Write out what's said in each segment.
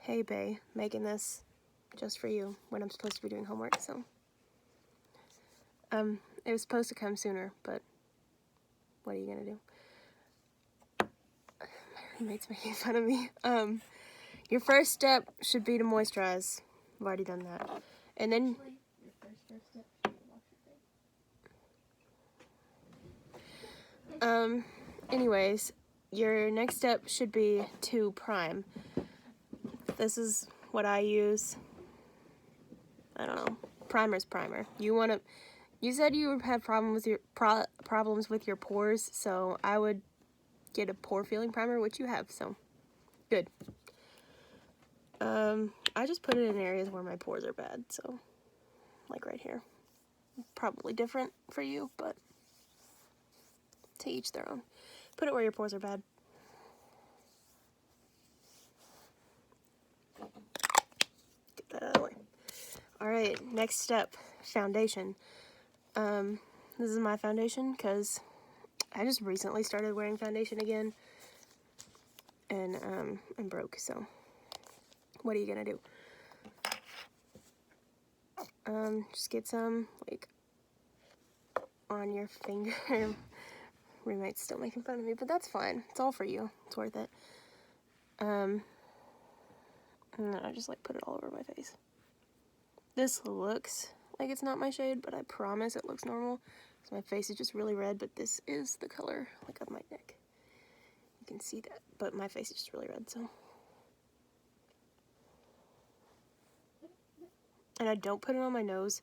Hey bae, making this just for you when I'm supposed to be doing homework, so. It was supposed to come sooner, but what are you gonna do? My roommate's making fun of me. Your first step should be to moisturize. I've already done that. And then Your first step should be to wash your face. anyways, your next step should be to prime. This is what I use. I don't know. Primer's primer. You said you have problems with your pores, so I would get a pore filling primer, which you have, so good. I just put it in areas where my pores are bad, so like right here. Probably different for you, but to each their own. Put it where your pores are bad. Get that out of the way. Alright, next step, foundation. This is my foundation because I just recently started wearing foundation again, and I'm broke, so what are you gonna do? Just get some, like, on your finger. Roommate's still making fun of me, but that's fine. It's all for you. It's worth it. And then I just, like, put it all over my face. This looks like it's not my shade, but I promise it looks normal. So my face is just really red, but this is the color, like, of my neck. You can see that, but my face is just really red, so. And I don't put it on my nose,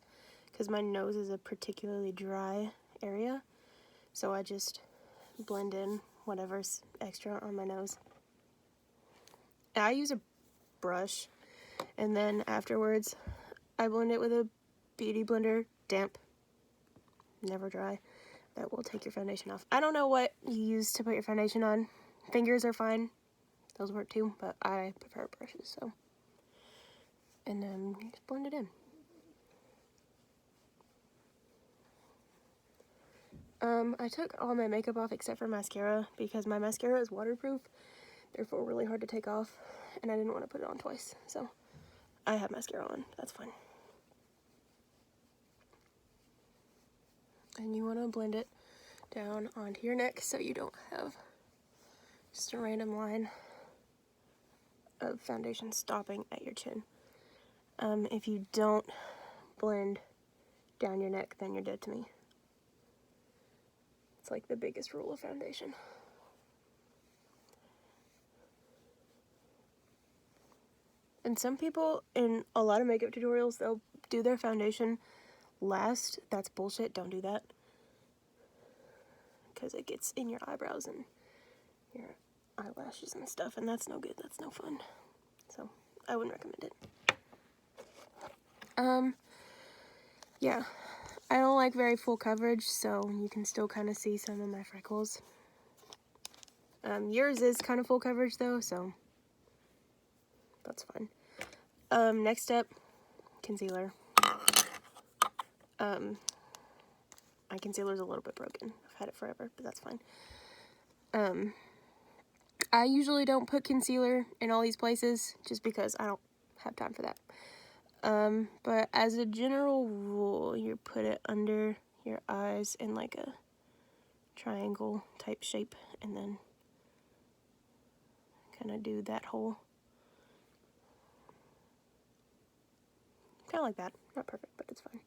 because my nose is a particularly dry area. So I just blend in whatever's extra on my nose. I use a brush, and then afterwards, I blend it with a beauty blender, damp, never dry. That will take your foundation off. I don't know what you use to put your foundation on. Fingers are fine. Those work too, but I prefer brushes, so. And then you just blend it in. I took all my makeup off except for mascara because my mascara is waterproof, therefore really hard to take off, and I didn't want to put it on twice, so I have mascara on. That's fine. And you want to blend it down onto your neck so you don't have just a random line of foundation stopping at your chin. If you don't blend down your neck, then you're dead to me. It's like the biggest rule of foundation. And some people, in a lot of makeup tutorials, they'll do their foundation last. That's bullshit. Don't do that. Because it gets in your eyebrows and your eyelashes and stuff, and that's no good. That's no fun. So, I wouldn't recommend it. Yeah. I don't like very full coverage, so you can still kind of see some of my freckles. Yours is kind of full coverage, though, so that's fine. Next step, concealer. My concealer's a little bit broken. I've had it forever, but that's fine. I usually don't put concealer in all these places just because I don't have time for that. But as a general rule, you put it under your eyes in like a triangle type shape, and then kind of do that hole. Kind of like that. Not perfect, but it's fine.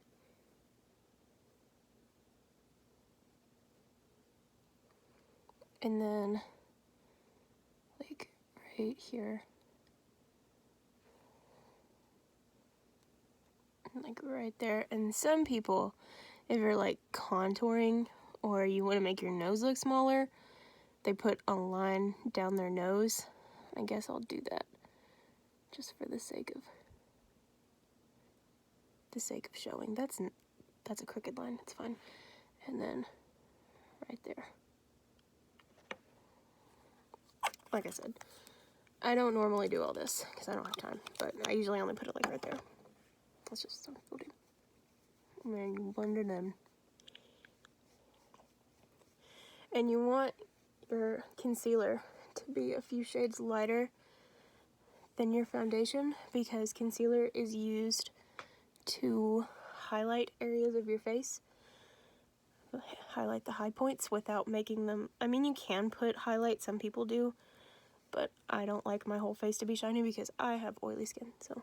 And then, like, right here. Like, right there. And some people, if you're, like, contouring or you want to make your nose look smaller, they put a line down their nose. I guess I'll do that just for the sake of showing. That's a crooked line. It's fine. And then right there. Like I said, I don't normally do all this because I don't have time, but I usually only put it like right there. That's just some people do. And then you blend it in. And you want your concealer to be a few shades lighter than your foundation because concealer is used to highlight areas of your face, highlight the high points without making them, I mean, you can put highlight, some people do, but I don't like my whole face to be shiny because I have oily skin, so.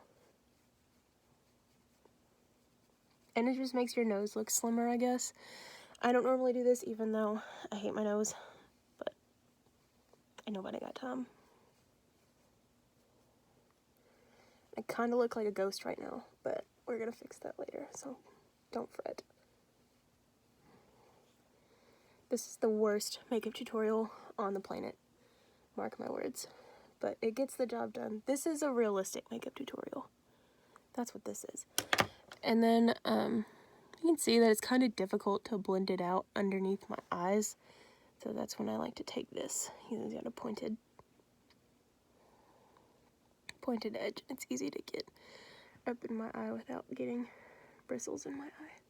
And it just makes your nose look slimmer, I guess. I don't normally do this even though I hate my nose, but I know I got time. I kind of look like a ghost right now, but we're gonna fix that later, so don't fret. This is the worst makeup tutorial on the planet, mark my words, but it gets the job done. This is a realistic makeup tutorial. That's what this is. And then you can see that it's kind of difficult to blend it out underneath my eyes, so that's when I like to take this. It's got a pointed edge. It's easy to get up in my eye without getting bristles in my eye.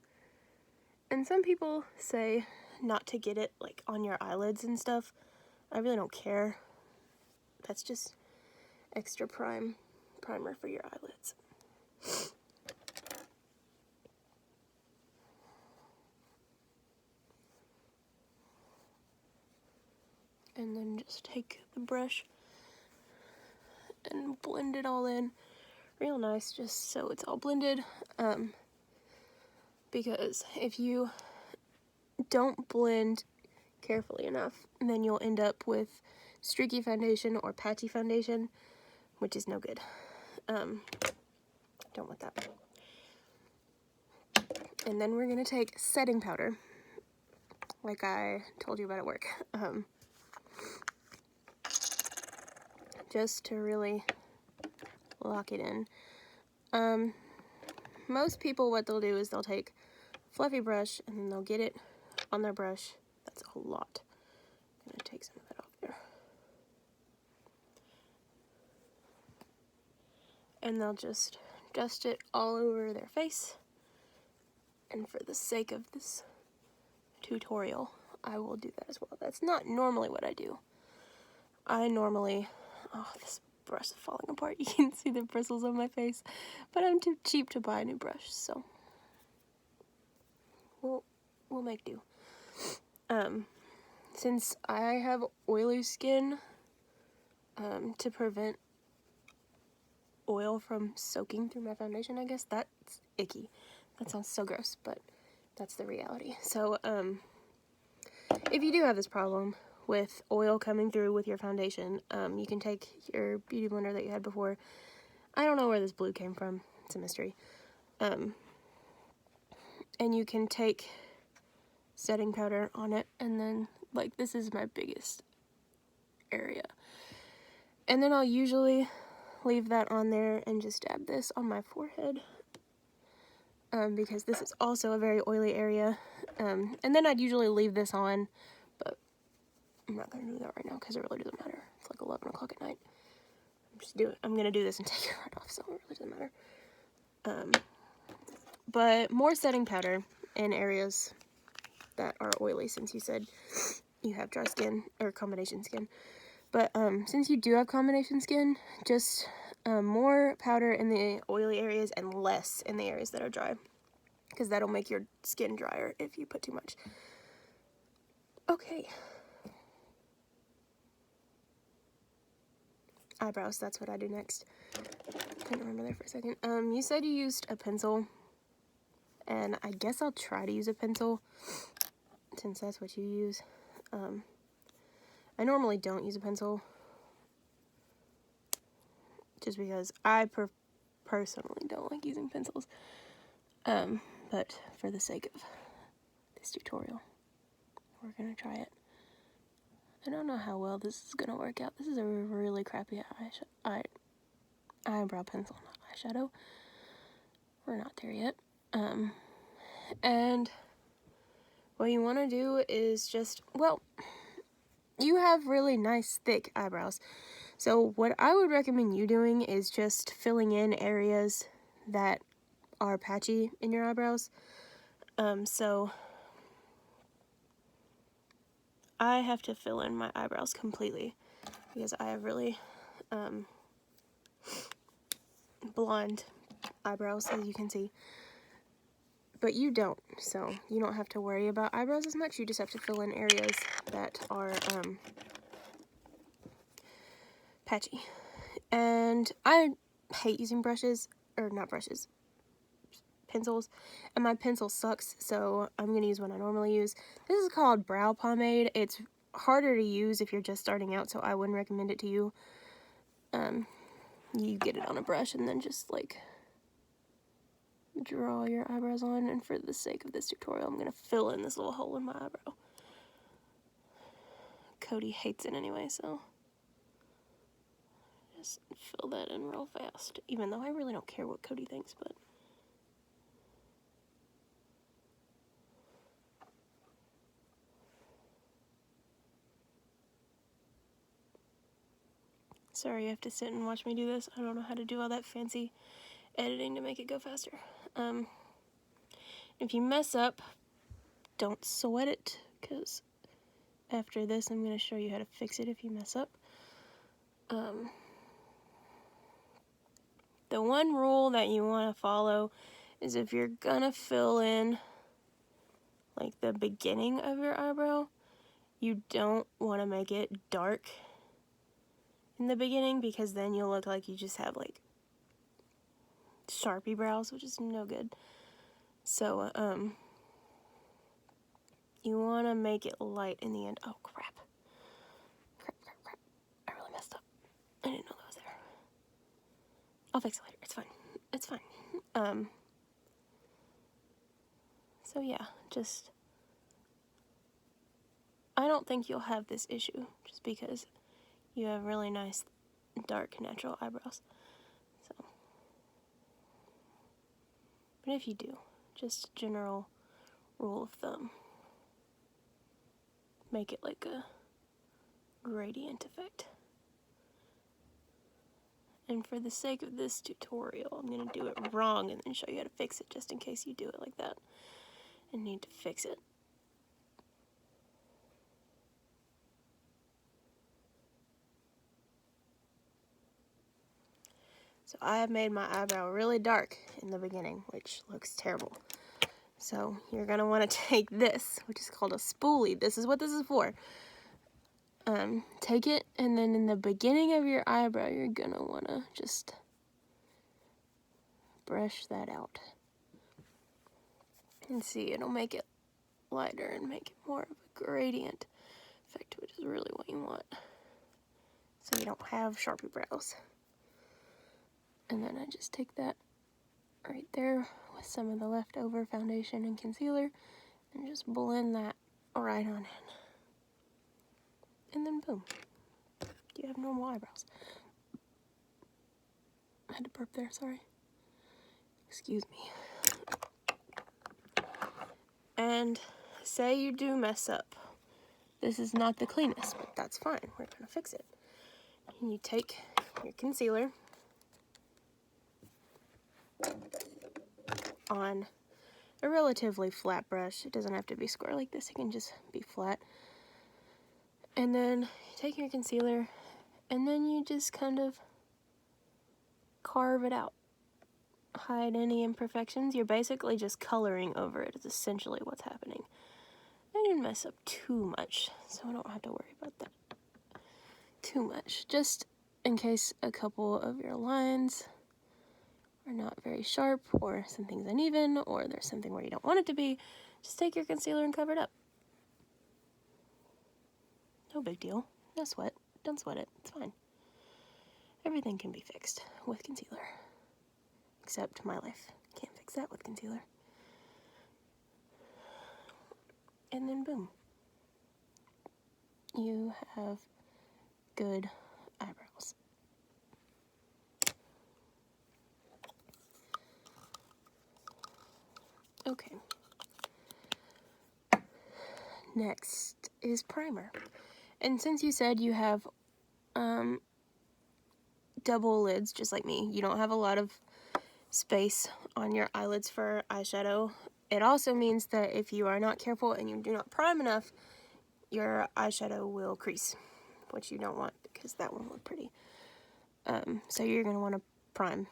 And some people say not to get it like on your eyelids and stuff. I really don't care. That's just extra primer for your eyelids. And then just take the brush and blend it all in real nice, just so it's all blended. Because if you don't blend carefully enough, then you'll end up with streaky foundation or patchy foundation, which is no good. Don't want that. And then we're gonna take setting powder, like I told you about at work, just to really lock it in. Most people, what they'll do is they'll take a fluffy brush and then they'll get it on their brush. That's a lot. I'm gonna take some of that off there. And they'll just dust it all over their face. And for the sake of this tutorial, I will do that as well. That's not normally what I do. I normally, oh, this brush is falling apart. You can see the bristles on my face, but I'm too cheap to buy a new brush, so we'll make do. Since I have oily skin, to prevent oil from soaking through my foundation, I guess that's icky. That sounds so gross, but that's the reality. So, if you do have this problem with oil coming through with your foundation, you can take your beauty blender that you had before. I don't know where this blue came from. It's a mystery. And you can take setting powder on it, and then, like, this is my biggest area. And then I'll usually leave that on there and just dab this on my forehead, because this is also a very oily area. And then I'd usually leave this on, but I'm not going to do that right now because it really doesn't matter. It's like 11 o'clock at night. I'm going to do this and take it right off, so it really doesn't matter. But more setting powder in areas that are oily, since you said you have dry skin, or combination skin. But since you do have combination skin, just more powder in the oily areas and less in the areas that are dry, because that'll make your skin drier if you put too much. Okay. Eyebrows, that's what I do next. Couldn't remember there for a second. You said you used a pencil, and I guess I'll try to use a pencil, since that's what you use. I normally don't use a pencil, just because I personally don't like using pencils. But for the sake of this tutorial, we're gonna try it. I don't know how well this is gonna work out. This is a really crappy eyebrow pencil, not eyeshadow. We're not there yet. And what you want to do is just, well, you have really nice thick eyebrows. So what I would recommend you doing is just filling in areas that are patchy in your eyebrows. So I have to fill in my eyebrows completely because I have really blonde eyebrows, as you can see. But you don't, so you don't have to worry about eyebrows as much. You just have to fill in areas that are patchy. And I hate using brushes, or not brushes, pencils, and my pencil sucks, so I'm going to use one I normally use. This is called Brow Pomade. It's harder to use if you're just starting out, so I wouldn't recommend it to you. You get it on a brush and then just like draw your eyebrows on, and for the sake of this tutorial, I'm going to fill in this little hole in my eyebrow. Cody hates it anyway, so just fill that in real fast, even though I really don't care what Cody thinks, but sorry you have to sit and watch me do this. I don't know how to do all that fancy editing to make it go faster. If you mess up, don't sweat it, because after this I'm going to show you how to fix it if you mess up. The one rule that you want to follow is if you're gonna fill in like the beginning of your eyebrow, you don't want to make it dark in the beginning, because then you'll look like you just have like Sharpie brows, which is no good. So you want to make it light in the end. Oh crap. I really messed up. I didn't know that was there. I'll fix it later. It's fine. It's fine. So yeah, just, I don't think you'll have this issue just because you have really nice dark natural eyebrows. So, but if you do, just general rule of thumb, make it like a gradient effect. And for the sake of this tutorial, I'm going to do it wrong and then show you how to fix it, just in case you do it like that and need to fix it. So I have made my eyebrow really dark in the beginning, which looks terrible. So you're going to want to take this, which is called a spoolie. This is what this is for. Take it, and then in the beginning of your eyebrow, you're going to want to just brush that out. And see, it'll make it lighter and make it more of a gradient effect, which is really what you want. So you don't have Sharpie brows. And then I just take that right there with some of the leftover foundation and concealer and just blend that right on in. And then boom, you have normal eyebrows. I had to burp there, sorry. Excuse me. And say you do mess up. This is not the cleanest, but that's fine. We're gonna fix it. And you take your concealer on a relatively flat brush. It doesn't have to be square like this, it can just be flat. And then you take your concealer and then you just kind of carve it out. Hide any imperfections. You're basically just coloring over it, is essentially what's happening. I didn't mess up too much, so I don't have to worry about that too much. Just in case a couple of your lines are not very sharp, or something's uneven, or there's something where you don't want it to be, just take your concealer and cover it up. No big deal. No sweat. Don't sweat it. It's fine. Everything can be fixed with concealer. Except my life. Can't fix that with concealer. And then boom. You have good eyebrows. Okay. Next is primer. And since you said you have double lids, just like me, you don't have a lot of space on your eyelids for eyeshadow. It also means that if you are not careful and you do not prime enough, your eyeshadow will crease, which you don't want because that won't look pretty. So you're going to want to prime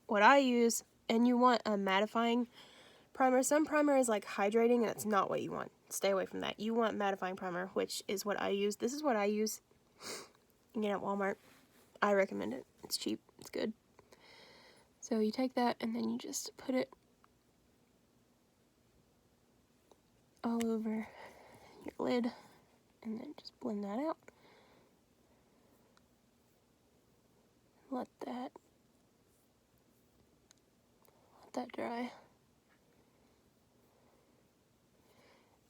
what I use, and you want a mattifying primer. Some primer is like hydrating, and it's not what you want. Stay away from that. You want mattifying primer, which is what I use. This is what I use. You can get it at Walmart. I recommend it. It's cheap. It's good. So you take that, and then you just put it all over your lid, and then just blend that out. Let that dry.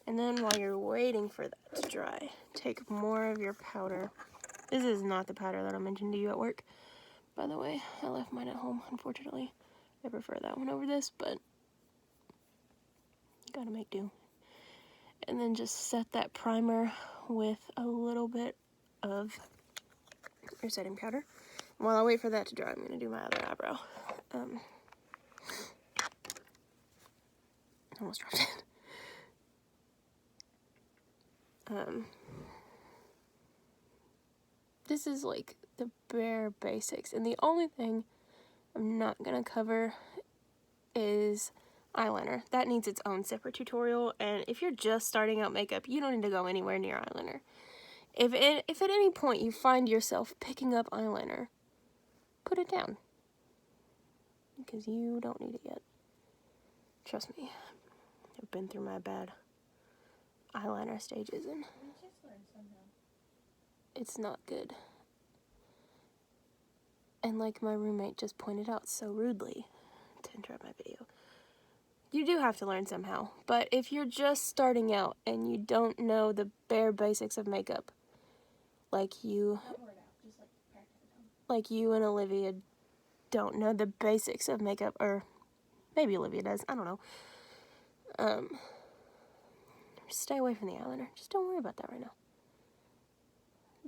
And then while you're waiting for that to dry, take more of your powder. This is not the powder that I mentioned to you at work, by the way. I left mine at home, unfortunately. I prefer that one over this, but you gotta make do. And then just set that primer with a little bit of your setting powder. While I wait for that to dry, I'm gonna do my other eyebrow. Almost dropped it. This is like the bare basics, and the only thing I'm not gonna cover is eyeliner. That needs its own separate tutorial, and if you're just starting out makeup, you don't need to go anywhere near eyeliner. If at any point you find yourself picking up eyeliner, put it down, because you don't need it yet. Trust me, I've been through my bad eyeliner stages, and it's not good. And like my roommate just pointed out so rudely to interrupt my video, you do have to learn somehow. But if you're just starting out and you don't know the bare basics of makeup, like you and Olivia don't know the basics of makeup, or maybe Olivia does, I don't know. Stay away from the eyeliner. Just don't worry about that right now.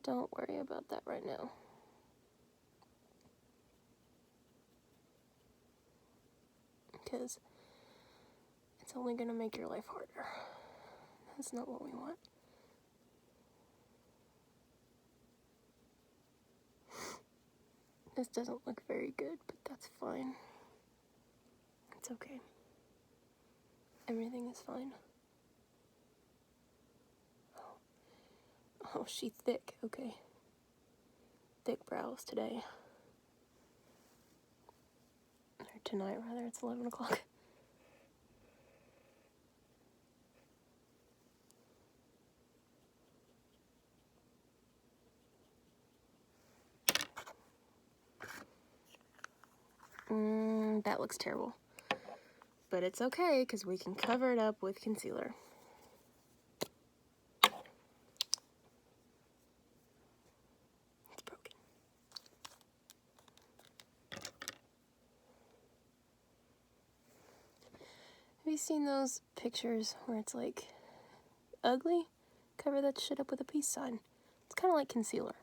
Don't worry about that right now. Because it's only going to make your life harder. That's not what we want. This doesn't look very good, but that's fine. It's okay. Everything is fine. Oh, she's thick. Okay. Thick brows today. Or tonight, rather. It's 11 o'clock. That looks terrible. But it's okay, because we can cover it up with concealer. It's broken. Have you seen those pictures where it's like ugly? Cover that shit up with a peace sign. It's kind of like concealer.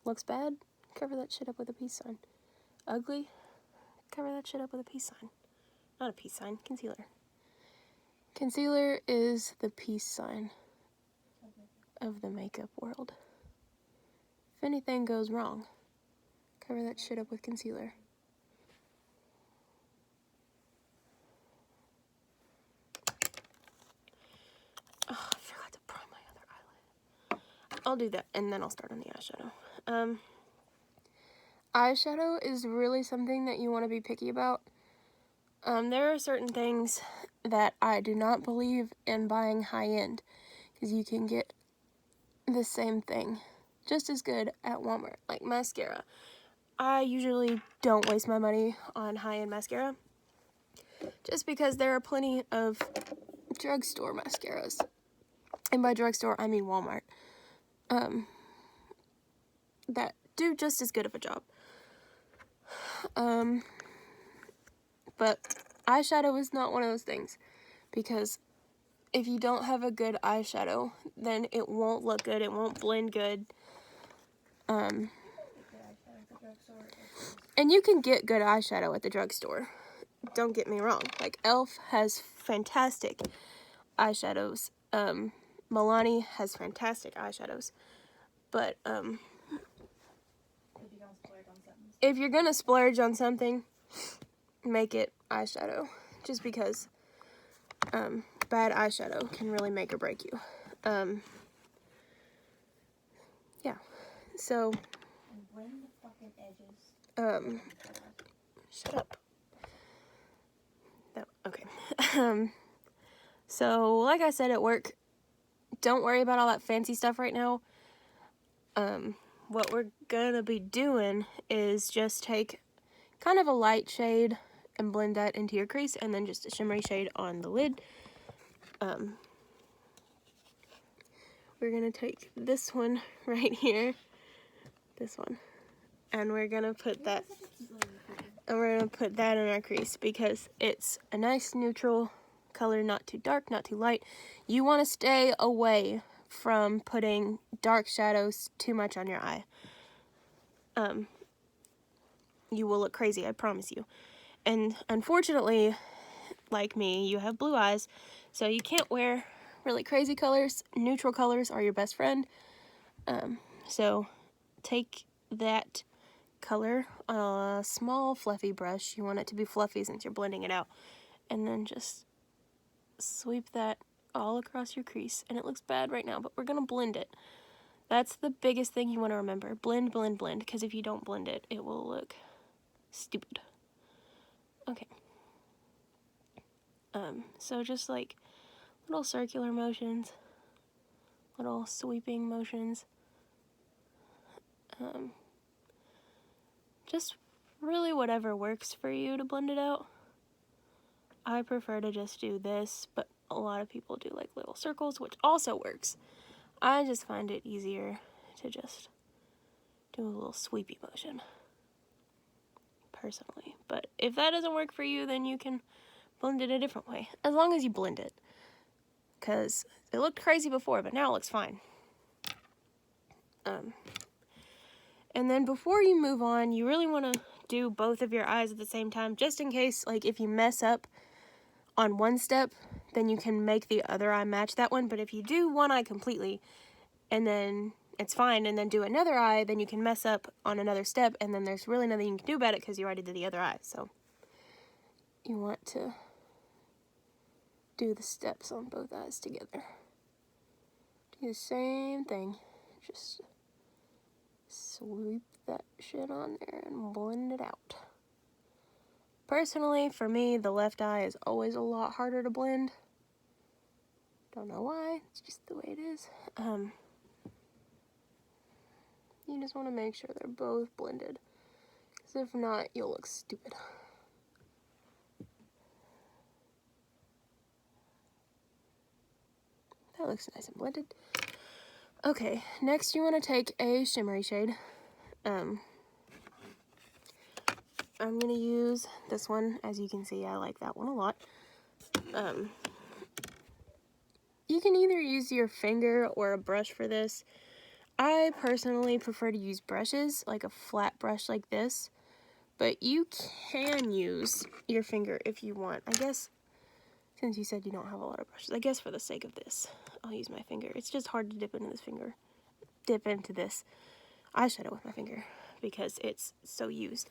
Looks bad? Cover that shit up with a peace sign. Ugly? Cover that shit up with a peace sign. Not a peace sign, concealer. Concealer is the peace sign of the makeup world. If anything goes wrong, cover that shit up with concealer. Oh, I forgot to prime my other eyelid. I'll do that, and then I'll start on the eyeshadow. Eyeshadow is really something that you want to be picky about. There are certain things that I do not believe in buying high-end, because you can get the same thing just as good at Walmart, like mascara. I usually don't waste my money on high-end mascara, just because there are plenty of drugstore mascaras, and by drugstore I mean Walmart, that do just as good of a job. But eyeshadow is not one of those things, because if you don't have a good eyeshadow, then it won't look good, it won't blend good. And you can get good eyeshadow at the drugstore. Don't get me wrong. Like, e.l.f. has fantastic eyeshadows. Milani has fantastic eyeshadows. But, if you're gonna splurge on something, make it eyeshadow, just because bad eyeshadow can really make or break you. Yeah, so And blend the fucking edges. shut up. No, okay. So like I said at work, don't worry about all that fancy stuff right now. What we're gonna be doing is just take kind of a light shade and blend that into your crease, and then just a shimmery shade on the lid. We're gonna take this one right here, this one, and we're gonna put that, and we're gonna put that in our crease because it's a nice neutral color, not too dark, not too light. You want to stay away from putting dark shadows too much on your eye. You will look crazy, I promise you. And unfortunately, like me, you have blue eyes, so you can't wear really crazy colors. Neutral colors are your best friend. So take that color on a small fluffy brush. You want it to be fluffy since you're blending it out. And then just sweep that all across your crease. And it looks bad right now, but we're gonna blend it. That's the biggest thing you want to remember. Blend, blend, blend, because if you don't blend it, it will look stupid. Okay. So just like little circular motions, little sweeping motions. Just really whatever works for you to blend it out. I prefer to just do this, but a lot of people do like little circles, which also works. I just find it easier to just do a little sweepy motion, personally. But if that doesn't work for you, then you can blend it a different way, as long as you blend it. Because it looked crazy before, but now it looks fine. And then before you move on, you really want to do both of your eyes at the same time, just in case, like, if you mess up on one step, then you can make the other eye match that one. But if you do one eye completely, and then it's fine, and then do another eye, then you can mess up on another step, and then there's really nothing you can do about it because you already did the other eye. So you want to do the steps on both eyes together. Do the same thing. Just sweep that shit on there and blend it out. Personally, for me, the left eye is always a lot harder to blend. Don't know why, it's just the way it is. You just want to make sure they're both blended, because if not, you'll look stupid. That looks nice and blended. Okay, next you want to take a shimmery shade. I'm going to use this one. As you can see, I like that one a lot. You can either use your finger or a brush for this. I personally prefer to use brushes, like a flat brush like this. But you can use your finger if you want. I guess, since you said you don't have a lot of brushes, I guess for the sake of this, I'll use my finger. It's just hard to dip into this eyeshadow with my finger because it's so used.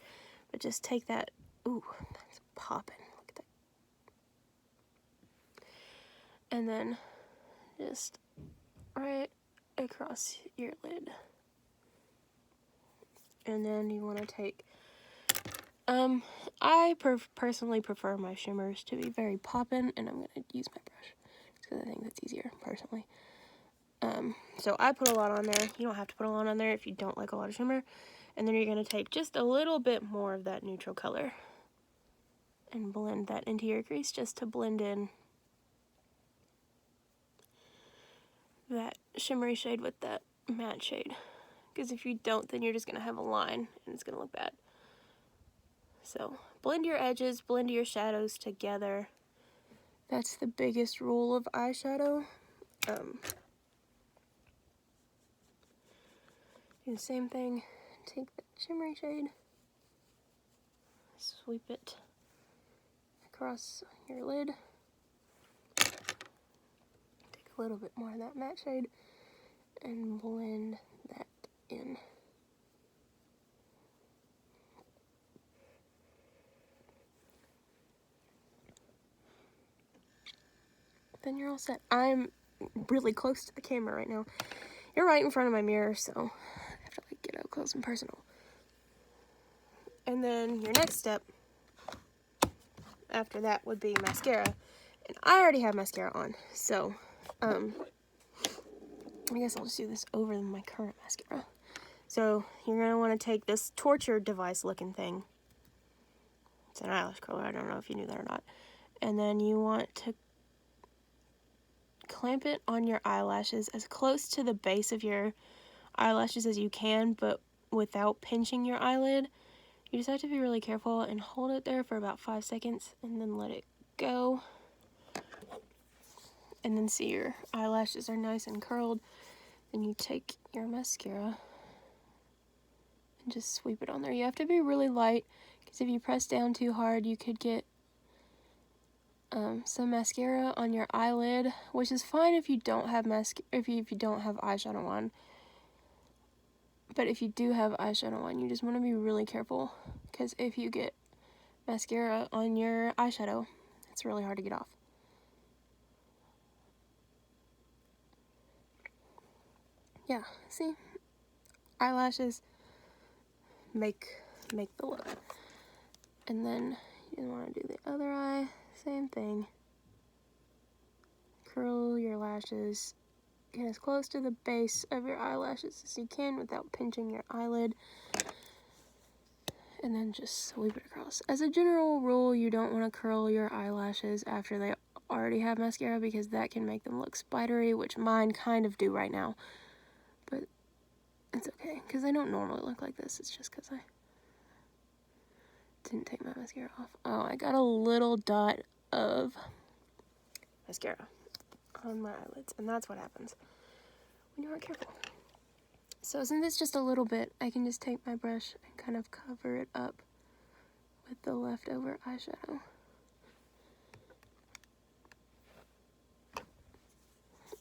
But just take that, ooh, that's popping, look at that. And then just right across your lid. And then you want to take, I personally prefer my shimmers to be very poppin', and I'm going to use my brush because I think that's easier, personally. So I put a lot on there. You don't have to put a lot on there if you don't like a lot of shimmer. And then you're going to take just a little bit more of that neutral color and blend that into your crease just to blend in that shimmery shade with that matte shade. Because if you don't, then you're just going to have a line and it's going to look bad. So blend your edges, blend your shadows together. That's the biggest rule of eyeshadow. Do the same thing. Take the shimmery shade, sweep it across your lid. Take a little bit more of that matte shade and blend that in. then you're all set. I'm really close to the camera right now. You're right in front of my mirror, so I have to like get up close and personal. And then your next step after that would be mascara. And I already have mascara on, so I guess I'll just do this over my current mascara. So you're going to want to take this torture device looking thing. It's an eyelash curler. I don't know if you knew that or not. And then you want to clamp it on your eyelashes as close to the base of your eyelashes as you can, but without pinching your eyelid. You just have to be really careful and hold it there for about 5 seconds and then let it go. And then see your eyelashes are nice and curled. Then you take your mascara and just sweep it on there. You have to be really light, because if you press down too hard, you could get some mascara on your eyelid, which is fine if you don't have if you don't have eyeshadow on. But if you do have eyeshadow on, you just want to be really careful, because if you get mascara on your eyeshadow, it's really hard to get off. Yeah, see? Eyelashes make the look. And then you want to do the other eye, same thing. Curl your lashes, get as close to the base of your eyelashes as you can without pinching your eyelid. And then just sweep it across. As a general rule, you don't want to curl your eyelashes after they already have mascara, because that can make them look spidery, which mine kind of do right now. But it's okay, because they don't normally look like this. It's just because I didn't take my mascara off. Oh, I got a little dot of mascara on my eyelids, and that's what happens when you aren't careful. So since it's just a little bit, I can just take my brush and kind of cover it up with the leftover eyeshadow.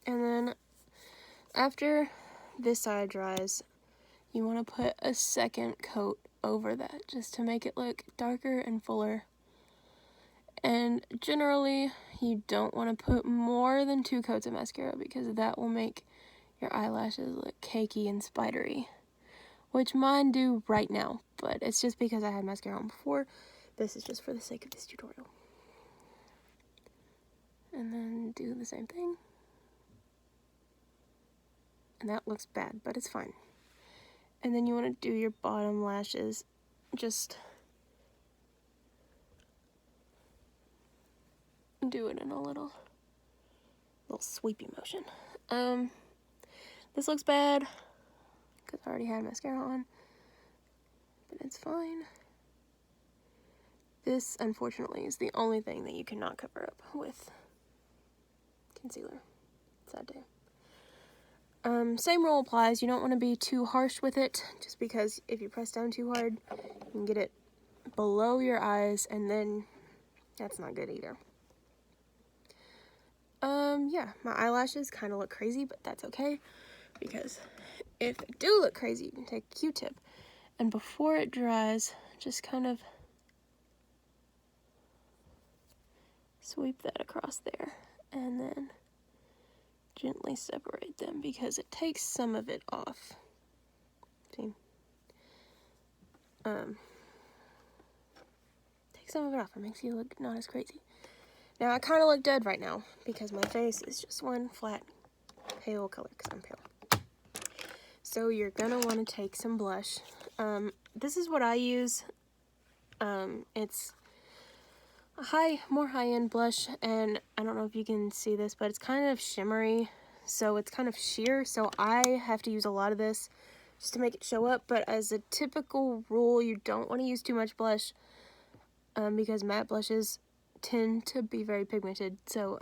And then after this side dries, you want to put a second coat over that just to make it look darker and fuller. And generally, you don't want to put more than 2 coats of mascara, because that will make your eyelashes look cakey and spidery, which mine do right now, but it's just because I had mascara on before. This is just for the sake of this tutorial. And then do the same thing. And that looks bad, but it's fine. And then you want to do your bottom lashes, just do it in a little sweepy motion. This looks bad because I already had mascara on, but it's fine. This, unfortunately, is the only thing that you cannot cover up with concealer. Sad day. Same rule applies. You don't want to be too harsh with it, just because if you press down too hard, you can get it below your eyes, and then that's not good either. Yeah, my eyelashes kind of look crazy, but that's okay, because if they do look crazy, you can take a Q-tip, and before it dries, just kind of sweep that across there, and then gently separate them, because it takes some of it off. See? Take some of it off. It makes you look not as crazy. Now, I kind of look dead right now, because my face is just one flat pale color, because I'm pale. So you're going to want to take some blush. This is what I use. It's a more high-end blush, and I don't know if you can see this, but it's kind of shimmery, so it's kind of sheer, so I have to use a lot of this just to make it show up. But as a typical rule, you don't want to use too much blush, because matte blushes tend to be very pigmented. So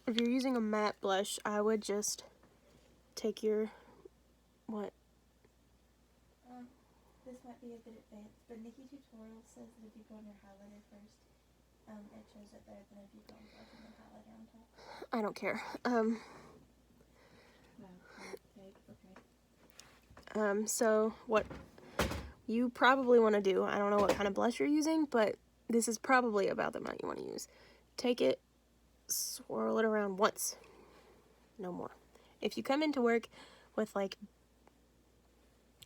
if you're using a matte blush, I would just take your This might be a bit advanced, but Nikki Tutorial says that if you go on your highlighter first, it shows up better than if you go on blush and then highlighter on top. I don't care. So what you probably want to do, I don't know what kind of blush you're using, but this is probably about the amount you want to use. take it, swirl it around once, no more. If you come into work with like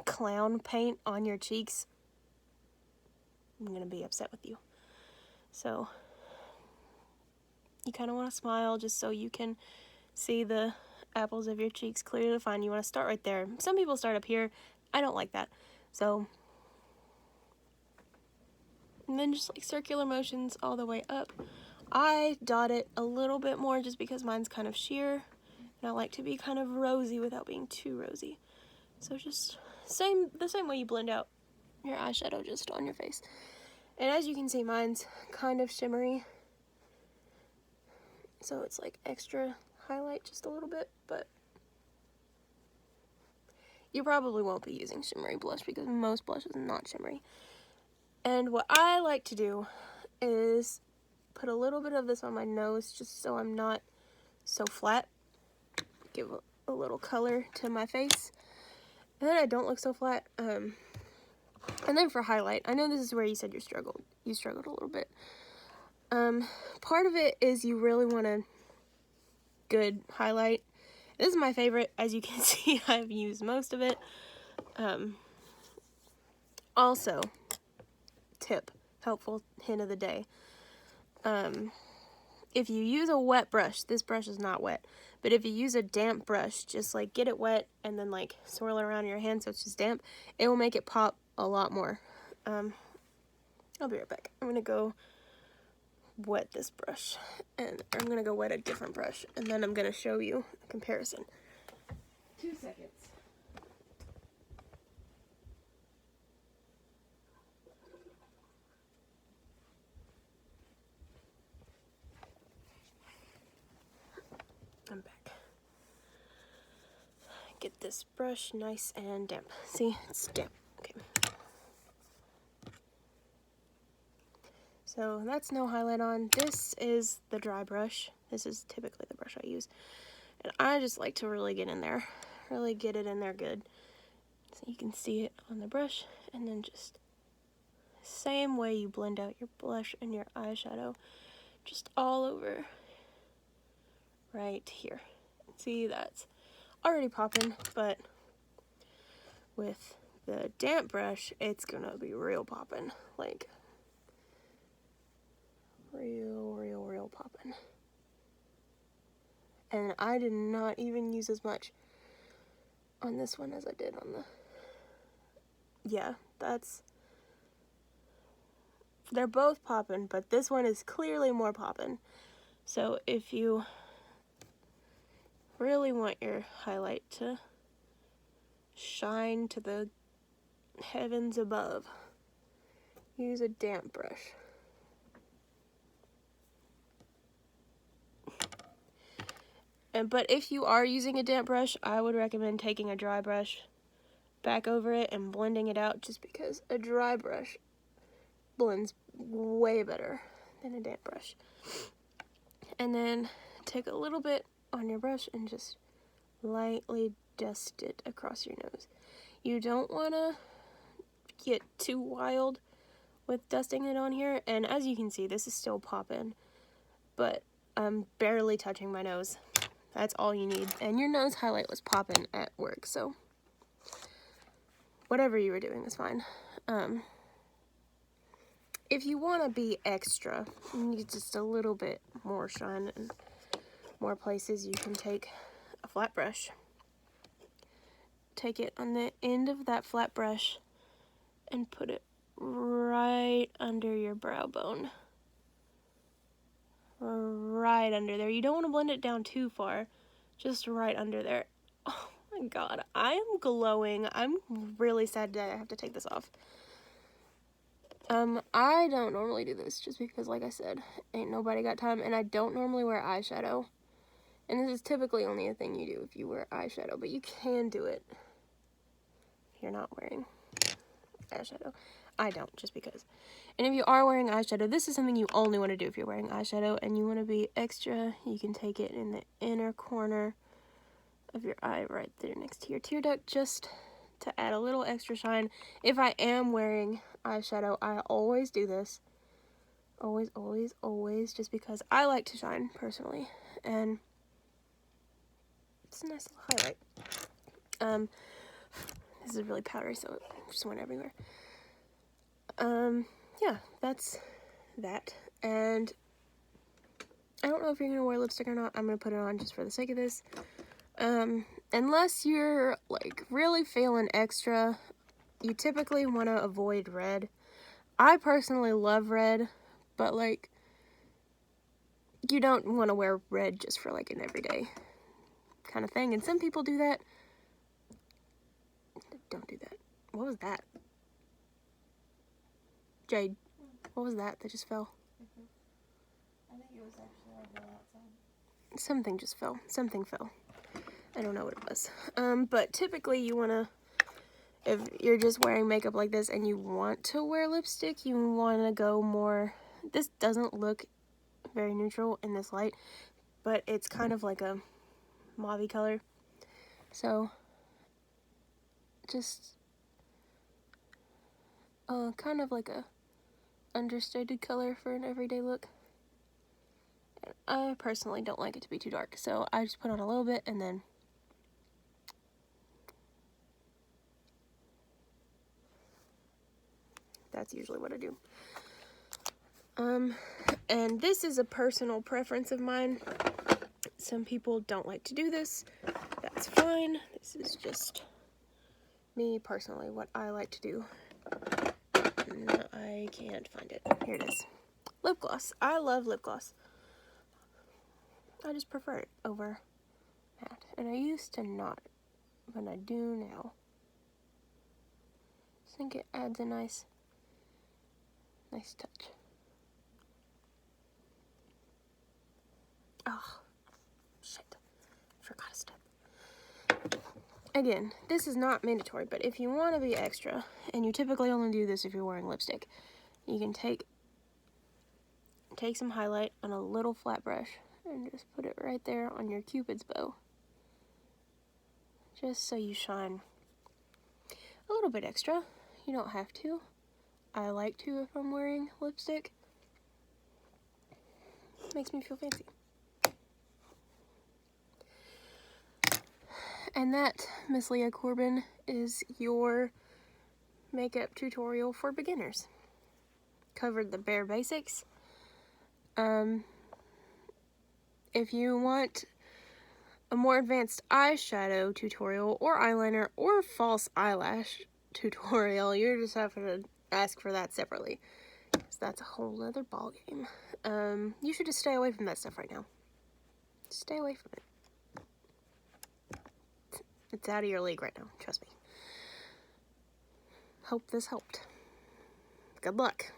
clown paint on your cheeks, I'm gonna be upset with you. So you kind of want to smile just so you can see the apples of your cheeks clearly defined. You want to start right there. Some people start up here. I don't like that. So, and then just like circular motions all the way up. I dot it a little bit more just because mine's kind of sheer, and I like to be kind of rosy without being too rosy. So just the same way you blend out your eyeshadow just on your face. And as you can see, mine's kind of shimmery, so it's like extra highlight just a little bit, but you probably won't be using shimmery blush because most blush is not shimmery. And what I like to do is put a little bit of this on my nose just so I'm not so flat. Give a little color to my face. And then I don't look so flat. And then for highlight, I know this is where you said you struggled a little bit. Part of it is you really want a good highlight. This is my favorite. As you can see, I've used most of it. Also, tip, helpful hint of the day. If you use a wet brush, this brush is not wet, but if you use a damp brush, just like get it wet and then like swirl it around your hand so it's just damp, it will make it pop a lot more. I'll be right back. I'm gonna go wet this brush, and I'm gonna go wet a different brush, and then I'm gonna show you a comparison. 2 seconds. I'm back. Get this brush nice and damp. See, it's damp. Okay. So that's no highlight on. This is the dry brush. This is typically the brush I use. And I just like to really get in there. Really get it in there good. So you can see it on the brush. And then just same way you blend out your blush and your eyeshadow. Just all over right here. See, that's already popping, but with the damp brush, it's gonna be real popping. Like, real popping. And I did not even use as much on this one as I did on the, yeah, they're both popping, but this one is clearly more popping. So if you really want your highlight to shine to the heavens above, use a damp brush. But if you are using a damp brush, I would recommend taking a dry brush back over it and blending it out, just because a dry brush blends way better than a damp brush. And then take a little bit on your brush and just lightly dust it across your nose. You don't want to get too wild with dusting it on here, and as you can see, this is still popping, but I'm barely touching my nose. That's all you need. And your nose highlight was popping at work, so whatever you were doing is fine. If you want to be extra, you need just a little bit more shine and more places, you can take a flat brush. Take it on the end of that flat brush and put it right under your brow bone. Right under there. You don't want to blend it down too far, just right under there. Oh my god, I am glowing. I'm really sad that I have to take this off. I don't normally do this just because, like I said, ain't nobody got time, and I don't normally wear eyeshadow. And this is typically only a thing you do if you wear eyeshadow, but you can do it if you're not wearing eyeshadow. I don't, just because. And if you are wearing eyeshadow, this is something you only want to do if you're wearing eyeshadow and you want to be extra. You can take it in the inner corner of your eye right there next to your tear duct, just to add a little extra shine. If I am wearing eyeshadow, I always do this. Always, always, always, just because I like to shine personally, and it's a nice little highlight. This is really powdery, so it just went everywhere. Yeah, that's that. And I don't know if you're gonna wear lipstick or not. I'm gonna put it on just for the sake of this. Unless you're like really feeling extra, you typically want to avoid red. I personally love red, but like you don't want to wear red just for like an everyday kind of thing. And some people do that. Don't do that. What was that? Jade, what was that just fell? I think it was actually our bill outside. Something just fell. Something fell. I don't know what it was. But typically you want to, if you're just wearing makeup like this and you want to wear lipstick, you want to go more, this doesn't look very neutral in this light, but it's kind of like a mauve color. So just kind of like a understated color for an everyday look. I personally don't like it to be too dark, so I just put on a little bit and then that's usually what I do. And this is a personal preference of mine. Some people don't like to do this. That's fine. This is just me personally, what I like to do. I can't find it. Here it is. Lip gloss. I love lip gloss. I just prefer it over matte. And I used to not, but I do now. I think it adds a nice touch. Oh, shit. Forgot a step. Again, this is not mandatory, but if you want to be extra, and you typically only do this if you're wearing lipstick, you can take some highlight on a little flat brush and just put it right there on your Cupid's bow. Just so you shine a little bit extra. You don't have to. I like to if I'm wearing lipstick. Makes me feel fancy. And that, Miss Leah Corbin, is your makeup tutorial for beginners. Covered the bare basics. If you want a more advanced eyeshadow tutorial or eyeliner or false eyelash tutorial, you're just having to ask for that separately, because that's a whole other ball game. You should just stay away from that stuff right now. Stay away from it. It's out of your league right now, trust me. Hope this helped. Good luck.